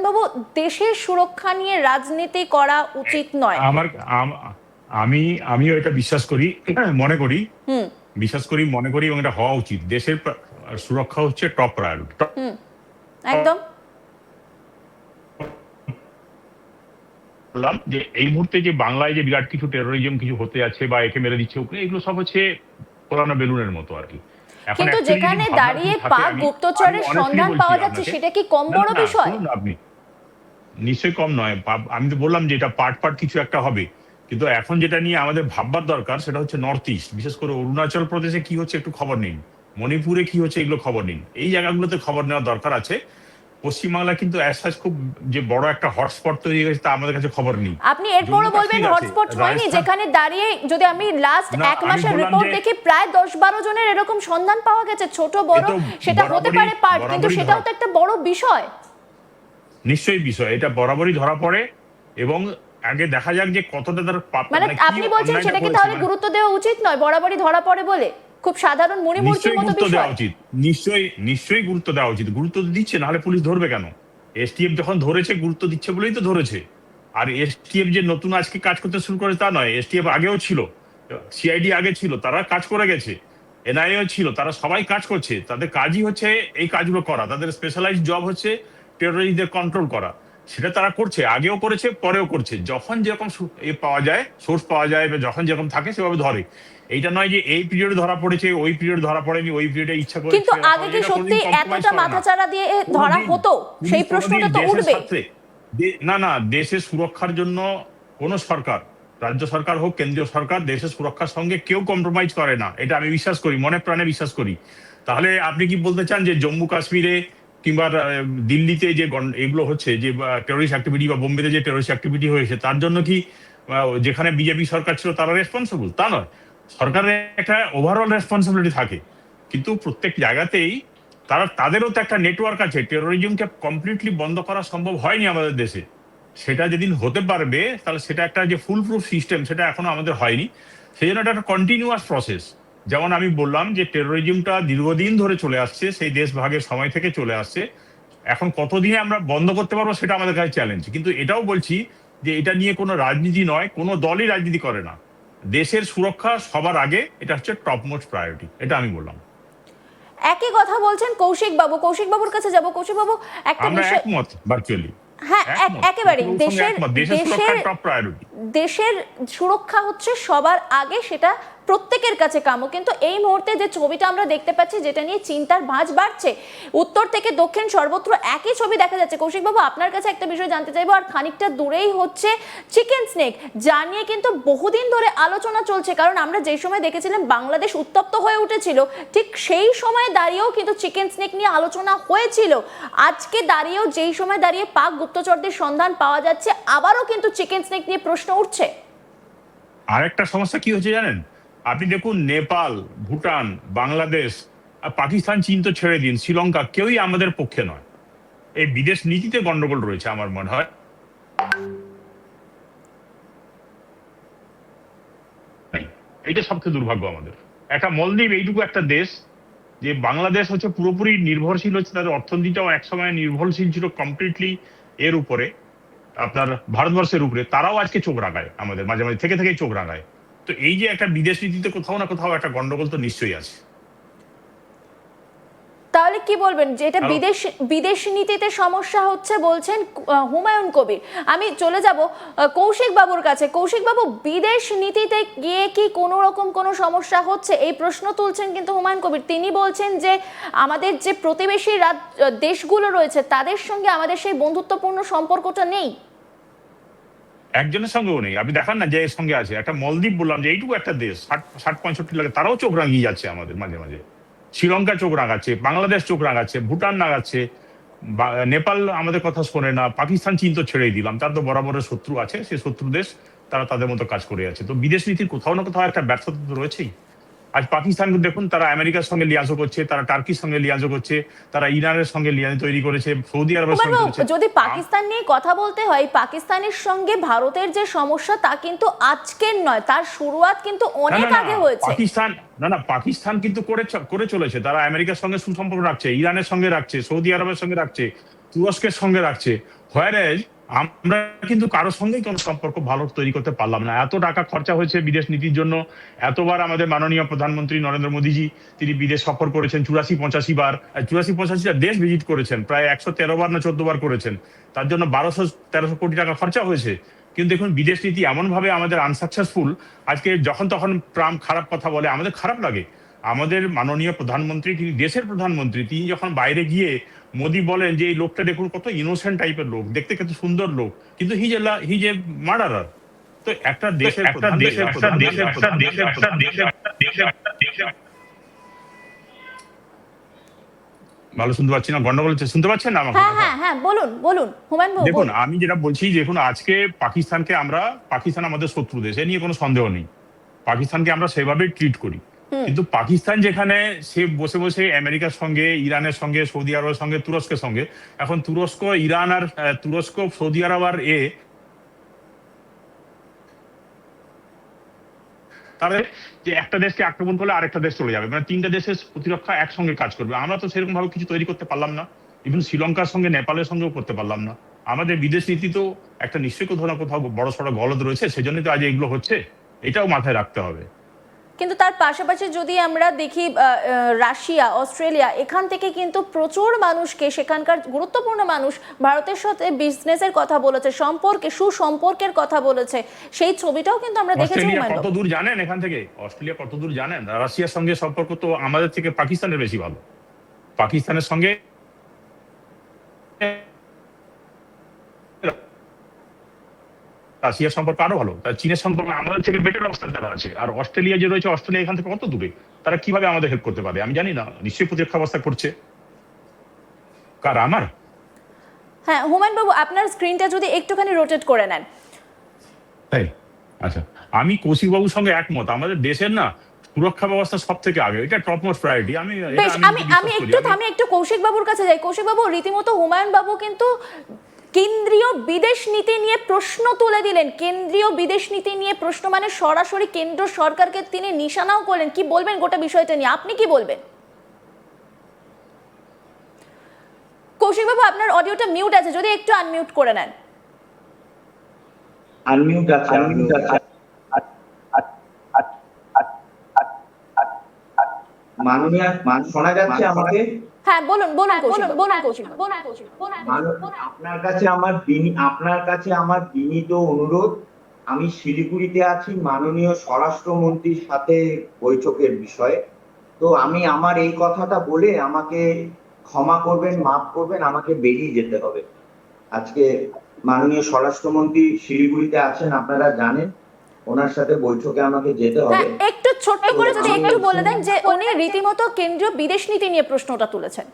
বাবু, দেশের সুরক্ষা নিয়ে রাজনীতি করা উচিত নয়। আমিও এটা বিশ্বাস করি, মনে করি এবং এটা হওয়া উচিত। দেশের সুরক্ষা হচ্ছে টপ প্রায়োরিটি। একদম। বললাম যে এই মুহূর্তে যে বাংলায় যে বিরাট কিছু টেরোরিজম কিছু হতে আছে বা একে মেরে দিচ্ছে ওকে, এগুলো সব হচ্ছে পুরানো বেলুনের মতো আর কি। কিন্তু যেখানে দাঁড়িয়ে পাক গুপ্তচরের সন্ধান পাওয়া যাচ্ছে সেটা কি কম বড় বিষয়? আপনি নিশ্চয়ই কম নয়। আমি তো বললাম যে এটা পার্ট কিছু একটা হবে, কিন্তু এখন যেটা নিয়ে আমাদের ভাববার দরকার সেটা হচ্ছে নর্থ ইস্ট, বিশেষ করে অরুণাচল প্রদেশে কি হচ্ছে একটু খবর নিন, মণিপুরে কি হচ্ছে এগুলো খবর নিন, এই জায়গাগুলোতে খবর নেওয়ার দরকার আছে। পশ্চিমবাংলা কিন্তু খুব যে বড় একটা হটস্পট তৈরি হয়ে গেছে তা আমাদের কাছে খবর নেই। আপনি এরপরও বলবেন হটস্পট হয়নি, যেখানে দাঁড়িয়ে যদি আমি লাস্ট এক মাসের রিপোর্ট দেখি প্রায় 10-12 জনের এরকম সন্ধান পাওয়া গেছে, ছোট বড় সেটা হতে পারে পার্ট, কিন্তু সেটাও তো একটা বড় বিষয়। নিশ্চয়ই বিষয়, এটা বরাবরই ধরা পড়ে এবং আগে দেখা যাক যে কতটা তার মানে আপনি বলছেন সেটা কি তাহলে গুরুত্ব দেওয়া উচিত নয় বরাবরই ধরা পড়ে বলে? খুব সাধারণ মুড়িমুড়কির মতো বিষয়। নিশ্চয়ই গুরুত্ব দেওয়া উচিত। গুরুত্ব দিচ্ছে, নাহলে পুলিশ ধরবে কেন? এসটিএফ যখন ধরেছে গুরুত্ব দিচ্ছে বলেই তো ধরেছে। আর এসটিএফ যে নতুন আজকে কাজ করতে শুরু করে তা নয়, এসটিএফ আগেও ছিল, সিআইডি আগে ছিল, তারা কাজ করে গেছে, এনআইএ ছিল, তারা সবাই কাজ করছে। তাদের কাজই হচ্ছে এই কাজগুলো করা, তাদের স্পেশালাইজ জব হচ্ছে টেরোরিস্টদের কন্ট্রোল করা। সেটা তারা করছে, আগেও করেছে, পরেও করছে। যখন যেরকম পাওয়া যায়, সোর্স পাওয়া যায়, বা যখন যেরকম থাকে সেভাবে ধরে। এইটা নয় যে এই পিরিয়ডে ধরা পড়েছে, ওই পিরিয়ড ধরা পড়েনি, ওই পিরিয়ডে ইচ্ছা করে। কিন্তু আগে কি সত্যি এতটা মাথাচাড়া দিয়ে ধরা হতো? সেই প্রশ্নটা তো উঠবে। না, দেশের সুরক্ষার জন্য কোন সরকার, রাজ্য সরকার হোক কেন্দ্রীয় সরকার, দেশের সুরক্ষার সঙ্গে কেউ কম্প্রোমাইজ করে না, এটা আমি বিশ্বাস করি, মনে প্রাণে বিশ্বাস করি। তাহলে আপনি কি বলতে চান যে জম্মু কাশ্মীরে কিংবা দিল্লিতে যে এগুলো হচ্ছে, যে টেরোরিস্ট অ্যাক্টিভিটি, বা বোম্বেতে যে টেরোরিস্ট অ্যাক্টিভিটি হয়েছে, তার জন্য কি যেখানে বিজেপি সরকার ছিল তারা রেসপন্সিবল? তা নয়, সরকারের একটা ওভারঅল রেসপন্সিবিলিটি থাকে। কিন্তু প্রত্যেক জায়গাতেই তাদেরও তো একটা নেটওয়ার্ক আছে। টেরোরিজমকে কমপ্লিটলি বন্ধ করা সম্ভব হয়নি আমাদের দেশে। সেটা যেদিন হতে পারবে, তাহলে সেটা একটা যে ফুল প্রুফ সিস্টেম, সেটা এখনো আমাদের হয়নি। সেই জন্য এটা একটা কন্টিনিউয়াস প্রসেস। যেমন আমি বললাম যে টেরোরিজমটা দীর্ঘদিন ধরে চলে আসছে, সেই দেশ ভাগের সময় থেকে চলে আসছে। এখন কতদিনে আমরা বন্ধ করতে পারবো সেটা আমাদের কাছে চ্যালেঞ্জ। কিন্তু এটাও বলছি যে এটা নিয়ে কোনো রাজনীতি নয়, কোনো দলই রাজনীতি করে না। দেশের সুরক্ষা সবার আগে, এটা হচ্ছে টপ মোস্ট প্রায়োরিটি, এটা আমি বললাম। একই কথা বলছেন কৌশিক বাবু। কৌশিক বাবুর কাছে যাব। কৌশিক বাবু, একটা বিষয় একমত ভার্চুয়ালি। হ্যাঁ, একেবারে দেশের সুরক্ষা হচ্ছে সবার আগে, সেটা প্রত্যেকের কাছে কাম্য। কিন্তু এই মুহূর্তে যে ছবিটা আমরা দেখতে পাচ্ছি, যেটা নিয়ে চিন্তার ভাঁজ বাড়ছে, উত্তর থেকে দক্ষিণ সর্বত্র একই ছবি দেখা যাচ্ছে। কৌশিক বাবু, আপনার কাছে একটা বিষয় জানতে চাইবো, আর খানিকটা দূরেই হচ্ছে চিকেন স্নেক, যা নিয়ে কিন্তু বহুদিন ধরে আলোচনা চলছে। কারণ আমরা যে সময় দেখেছিলাম বাংলাদেশ উত্তপ্ত হয়ে উঠেছিল, ঠিক সেই সময় দাঁড়িয়েও কিন্তু চিকেন স্নেক নিয়ে আলোচনা হয়েছিল। আজকে দাঁড়িয়েও, যেই সময় দাঁড়িয়ে পাক গুপ্তচরদের সন্ধান পাওয়া যাচ্ছে, আবারও কিন্তু চিকেন স্নেক নিয়ে প্রশ্ন উঠছে। আরেকটা সমস্যা কি হচ্ছে জানেন? আপনি দেখুন, নেপাল, ভুটান, বাংলাদেশ, পাকিস্তান, চীন তো ছেড়ে দিন, শ্রীলঙ্কা, কেউই আমাদের পক্ষে নয়। এই বিদেশ নীতিতে গন্ডগোল রয়েছে আমার মনে হয়। এইটা সবচেয়ে দুর্ভাগ্য আমাদের। একটা মলদ্বীপ, এইটুকু একটা দেশ, যে বাংলাদেশ হচ্ছে পুরোপুরি নির্ভরশীল হচ্ছে, তাদের অর্থনীতিটাও একসময় নির্ভরশীল ছিল কমপ্লিটলি এর উপরে, আপনার ভারতবর্ষের উপরে। তারাও আজকে চোখ রাগায় আমাদের, মাঝে মাঝে থেকে চোখ রাগায়। তো এই যে একটা বিদেশ নীতিতে কোথাও না কোথাও একটা গন্ডগোল তো নিশ্চয়ই আছে। তাহলে কি বলবেন যে এটা বিদেশ নীতিতে সমস্যা হচ্ছে বলছেন হুমায়ুন কবির। আমি চলে যাব কৌশিক বাবুর কাছে। কৌশিক বাবু, বিদেশ নীতিতে গিয়ে কি কোনো রকম কোনো সমস্যা হচ্ছে, এই প্রশ্ন তুলছেন কিন্তু হুমায়ুন কবির। তিনি বলছেন যে আমাদের যে প্রতিবেশী দেশগুলো রয়েছে তাদের সঙ্গে আমাদের সেই বন্ধুত্বপূর্ণ সম্পর্কটা নেই। একজনের সঙ্গেও নেই। আপনি দেখান না যে এর সঙ্গে আছে। একটা মলদ্বীপ বললাম যে এইটুকু একটা দেশ, 60-65 লাগে, তারাও চোখ রাঙিয়ে যাচ্ছে আমাদের মাঝে মাঝে। শ্রীলঙ্কা চোখ রাঙাচ্ছে, বাংলাদেশ চোখ রাঙাচ্ছে, ভুটান রাঙাচ্ছে, নেপাল আমাদের কথা শোনে না, পাকিস্তান, চীন তো ছেড়েই দিলাম, তার তো বরাবরের শত্রু আছে, সেই শত্রু দেশ, তারা তাদের মতো কাজ করে আছে। তো বিদেশ নীতির কোথাও না কোথাও একটা ব্যর্থতা তো রয়েছেই। আজ পাকিস্তানকে দেখুন, তারা আমেরিকার সঙ্গে লিয়াজো করছে, তারা টার্কির সঙ্গে লিয়াজো করছে, তারা ইরানের সঙ্গে লিয়াজো তৈরি করেছে, সৌদি আরবের সঙ্গে করেছে। যদি পাকিস্তান নিয়ে কথা বলতে হয়, পাকিস্তানের সঙ্গে ভারতের যে সমস্যা তা কিন্তু আজকের নয়, তার শুরুয়াত কিন্তু অনেক আগে হয়েছে। পাকিস্তান কিন্তু করে চলেছে। তারা আমেরিকার সঙ্গে সুসম্পর্ক রাখছে, ইরানের সঙ্গে রাখছে, সৌদি আরবের সঙ্গে রাখছে, তুরস্কের সঙ্গে রাখছে। হোয়ারেজ আমরা কিন্তু কারোর সঙ্গেই কোনো সম্পর্ক ভালো তৈরি করতে পারলাম না। এত টাকা খরচা হয়েছে বিদেশ নীতির জন্য। এতবার আমাদের মাননীয় প্রধানমন্ত্রী নরেন্দ্র মোদীজি তিনি বিদেশ সফর করেছেন 84-85 বার, 84-85টা দেশ ভিজিট করেছেন, প্রায় 113 বার না 14 বার করেছেন। তার জন্য 1200-1300 কোটি টাকা খরচা হয়েছে। কিন্তু দেখুন বিদেশ নীতি এমন ভাবে আমাদের আনসাকসেসফুল, আজকে যখন তখন ট্রাম্প খারাপ কথা বলে আমাদের খারাপ লাগে। আমাদের মাননীয় প্রধানমন্ত্রী, তিনি দেশের প্রধানমন্ত্রী, তিনি যখন বাইরে গিয়ে মোদি বলেন যে এই লোকটা দেখুন কত ইনোসেন্ট টাইপের লোক, দেখতে কত সুন্দর লোক, কিন্তু হিজ এ মার্ডারার। তো একটা দেশের ভালো শুনতে পাচ্ছি না, গন্ডগোল হচ্ছে, শুনতে পাচ্ছেন না আমাকে? হ্যাঁ হ্যাঁ হ্যাঁ, বলুন বলুন হুমায়ুন বাবু, দেখুন বলুন। আমি যেটা বলছি, দেখুন আজকে পাকিস্তান আমাদের শত্রু দেশ, এ নিয়ে কোনো সন্দেহ নেই। পাকিস্তানকে আমরা সেভাবেই ট্রিট করি। কিন্তু পাকিস্তান যেখানে সে বসে বসে আমেরিকার সঙ্গে, ইরানের সঙ্গে, সৌদি আরবের সঙ্গে, তুরস্কের সঙ্গে, এখন তুরস্ক, ইরান আর তুরস্ক, সৌদি আরব আর তাহলে যে একটা দেশকে আক্রমণ করলে আরেকটা দেশ চলে যাবে, মানে তিনটা দেশের প্রতিরক্ষা একসঙ্গে কাজ করবে। আমরা তো সেরকম ভাবে কিছু তৈরি করতে পারলাম না। ইভেন শ্রীলঙ্কার সঙ্গে নেপালের সঙ্গেও করতে পারলাম না। আমাদের বিদেশ নীতি তো একটা নিশ্চয়ই কোথাও না কোথাও বড় সড়ো গলদ রয়েছে, সেজন্যই তো আজ এগুলো হচ্ছে। এটাও মাথায় রাখতে হবে। কিন্তু তার পাশাপাশি যদি আমরা দেখি রাশিয়া, অস্ট্রেলিয়া, এখান থেকে কিন্তু প্রচুর মানুষকে, সেখানকার গুরুত্বপূর্ণ মানুষ ভারতের সাথে বিজনেসের কথা বলেছে, সুসম্পর্কের কথা বলেছে। সেই ছবিটাও কিন্তু আমরা দেখেছি। অস্ট্রেলিয়া কত দূর জানেন এখান থেকে? অস্ট্রেলিয়া কত দূর জানেন? রাশিয়ার সঙ্গে সম্পর্ক তো আমাদের থেকে পাকিস্তানের বেশি ভালো। পাকিস্তানের সঙ্গে রাশিয়ার সম্পর্ক আরো ভালো, তার চীনের সম্পর্ক আমাদের থেকে বেটার অবস্থায় তারা আছে। আর অস্ট্রেলিয়া যে রয়েছে, অস্ট্রেলিয়া এখান থেকে কত দূরে, তারা কিভাবে আমাদের হেল্প করতে পারে আমি জানি না। নিশ্চয়ই প্রতিরক্ষা ব্যবস্থা করছে। কার? আমার? হ্যাঁ হুমায়ুন বাবু, আপনার স্ক্রিনটা যদি একটুখানি রোটেট করে নেন। তাই? আচ্ছা, আমি কৌশিক বাবুর সঙ্গে একমত। আমাদের দেশের না সুরক্ষা ব্যবস্থা সব থেকে আগে, এটা টপ মোস্ট প্রায়োরিটি। বেশ, আমি একটু কৌশিক বাবুর কাছে যাই। কৌশিক বাবু, রীতিমতো হুমায়ুন বাবু কিন্তু কেন্দ্রীয় বিদেশ নীতি নিয়ে প্রশ্ন তুলে দিলেন। কেন্দ্রীয় বিদেশ নীতি নিয়ে প্রশ্ন মানে সরাসরি কেন্দ্র সরকারকে তিনি নিশানাও করলেন। কি বলবেন গোটা বিষয়টা নিয়ে? আপনি কি বলবেন? কৌশিক বাবু, আপনার অডিওটা মিউট আছে, যদি একটু আনমিউট করে নেন। আনমিউট আছে। মাননীয় শোনা যাচ্ছে আমাকে? হ্যাঁ বলুন কৌশিক বাবু। আপনার কাছে আমার বিনীত অনুরোধ, আমি শিলিগুড়িতে আছি মাননীয় স্বরাষ্ট্রমন্ত্রীর সাথে বৈঠকের বিষয়ে। তো আমি আমার এই কথাটা বলে আমাকে ক্ষমা করবেন, মাফ করবেন, আমাকে বেরিয়ে যেতে হবে। আজকে মাননীয় স্বরাষ্ট্রমন্ত্রী শিলিগুড়িতে আছেন, আপনারা জানেন, ওনার সাথে বৈঠকে আমাকে যেতে হবে। হ্যাঁ, একটু ছোট্ট করে যদি একটু বলে দেন যে উনি রীতিমতো কেন্দ্রীয় বিদেশ নীতি নিয়ে প্রশ্নটা তুলেছেন।